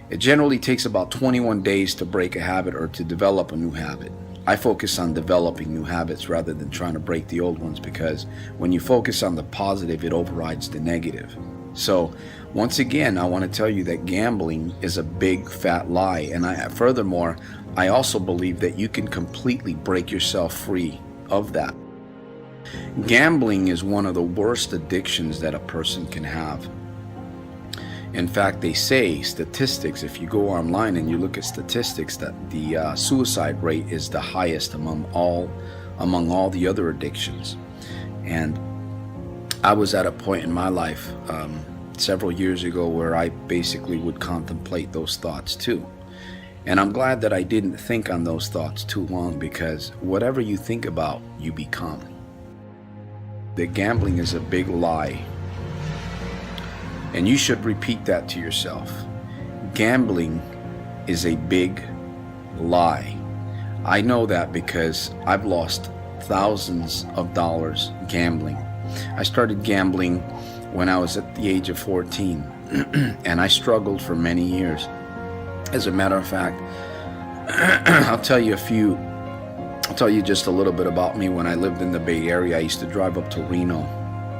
It generally takes about 21 days to break a habit or to develop a new habit. I focus on developing new habits rather than trying to break the old ones, because when you focus on the positive, it overrides the negative. So once again, I want to tell you that gambling is a big fat lie. And furthermore, I also believe that you can completely break yourself free of that. Gambling is one of the worst addictions that a person can have. In fact, they say statistics, if you go online and you look at statistics, that the suicide rate is the highest among all the other addictions. And I was at a point in my life several years ago where I basically would contemplate those thoughts too. And I'm glad that I didn't think on those thoughts too long, because whatever you think about, you become. That gambling is a big lie. And you should repeat that to yourself. Gambling is a big lie. I know that because I've lost thousands of dollars gambling. I started gambling when I was at the age of 14, and I struggled for many years. As a matter of fact, I'll tell you just a little bit about me. When I lived in the Bay Area, I used to drive up to Reno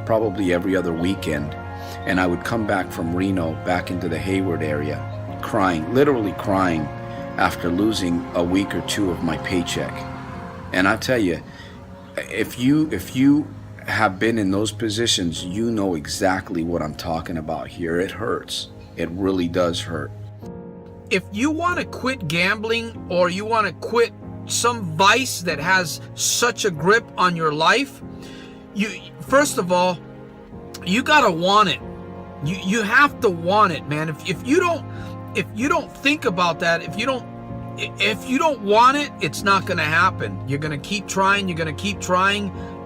probably every other weekend. And I would come back from Reno back into the Hayward area crying, literally crying, after losing a week or two of my paycheck. And I tell you, if you have been in those positions, you know exactly what I'm talking about here. It hurts. It really does hurt. If you want to quit gambling, or you want to quit some vice that has such a grip on your life, first of all, you gotta want it. You have to want it, man. If you don't think about that, if you don't want it, it's not gonna happen. You're gonna keep trying,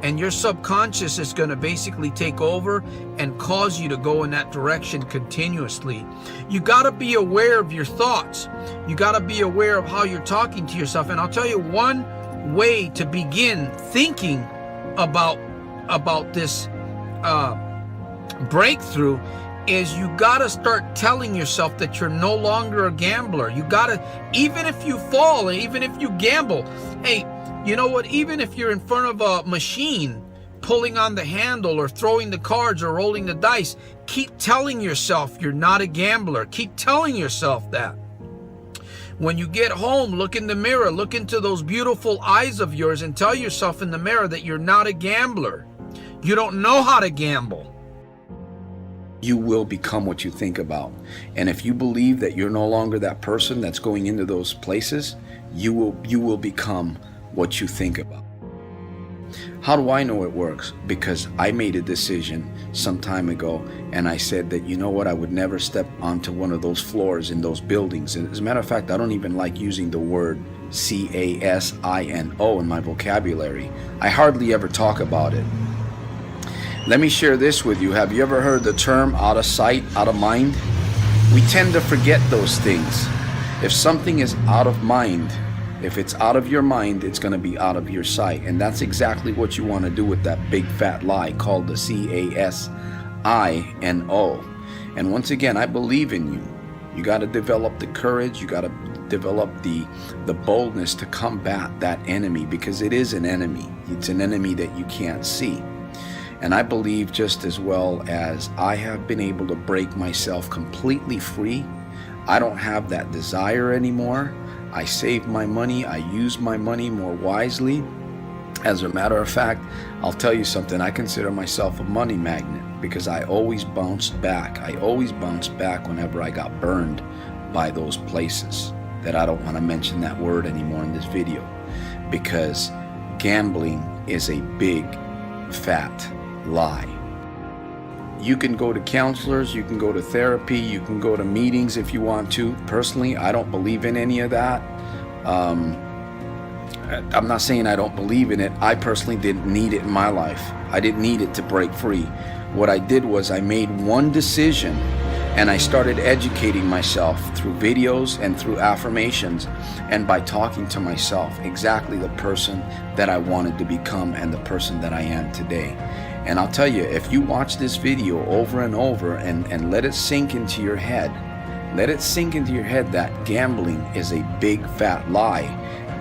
and your subconscious is gonna basically take over and cause you to go in that direction continuously. You gotta be aware of your thoughts. You gotta be aware of how you're talking to yourself. And I'll tell you one way to begin thinking about this breakthrough is you gotta start telling yourself that you're no longer a gambler. You gotta, even if you fall, even if you gamble, hey, you know what, even if you're in front of a machine pulling on the handle or throwing the cards or rolling the dice, keep telling yourself you're not a gambler. Keep telling yourself that. When you get home, look in the mirror, look into those beautiful eyes of yours and tell yourself in the mirror that you're not a gambler. You don't know how to gamble. You will become what you think about. And if you believe that you're no longer that person that's going into those places, you will become what you think about. How do I know it works? Because I made a decision some time ago, and I said that, you know what, I would never step onto one of those floors in those buildings. And as a matter of fact, I don't even like using the word casino in my vocabulary. I hardly ever talk about it. Let me share this with you. Have you ever heard the term out of sight, out of mind? We tend to forget those things. If something is out of mind, if it's out of your mind, it's going to be out of your sight. And that's exactly what you want to do with that big fat lie called the casino. And once again, I believe in you. You got to develop the courage. You got to develop the boldness to combat that enemy, because it is an enemy. It's an enemy that you can't see. And I believe, just as well as I have been able to break myself completely free, I don't have that desire anymore. I save my money. I use my money more wisely. As a matter of fact, I'll tell you something. I consider myself a money magnet, because I always bounced back. I always bounced back whenever I got burned by those places that I don't want to mention that word anymore in this video, because gambling is a big fat lie. You can go to counselors, you can go to therapy, you can go to meetings if you want to. Personally, I don't believe in any of that. I'm not saying I don't believe in it. I personally didn't need it in my life. I didn't need it to break free. What I did was I made one decision, and I started educating myself through videos and through affirmations, and by talking to myself exactly the person that I wanted to become and the person that I am today. And I'll tell you, if you watch this video over and over and let it sink into your head, Let it sink into your head that gambling is a big fat lie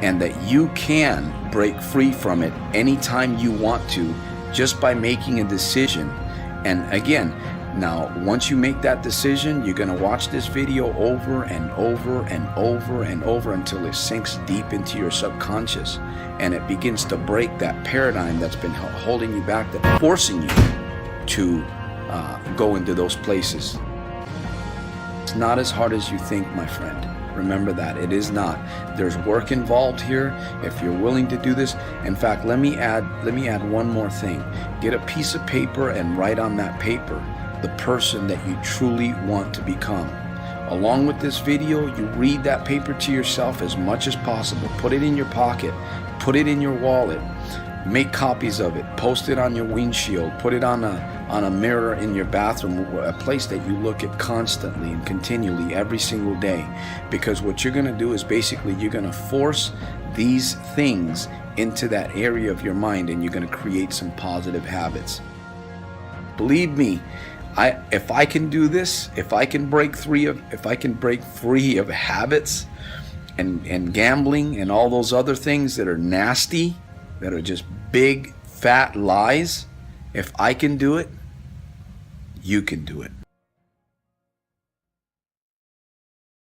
and that you can break free from it anytime you want to just by making a decision. And again, now once you make that decision, you're going to watch this video over and over and over and over until it sinks deep into your subconscious and it begins to break that paradigm that's been holding you back, that's forcing you to go into those places. It's not as hard as you think, my friend. Remember that. It is not. There's work involved here if you're willing to do this. In fact, let me add one more thing. Get a piece of paper and write on that paper the person that you truly want to become. Along with this video, you read that paper to yourself as much as possible. Put it in your pocket. Put it in your wallet. Make copies of it. Post it on your windshield. Put it on a mirror in your bathroom, a place that you look at constantly and continually every single day. Because what you're going to do is basically you're going to force these things into that area of your mind and you're going to create some positive habits. Believe me, if I can do this, if I can break free of habits and gambling and all those other things that are nasty, that are just big fat lies, if I can do it, you can do it.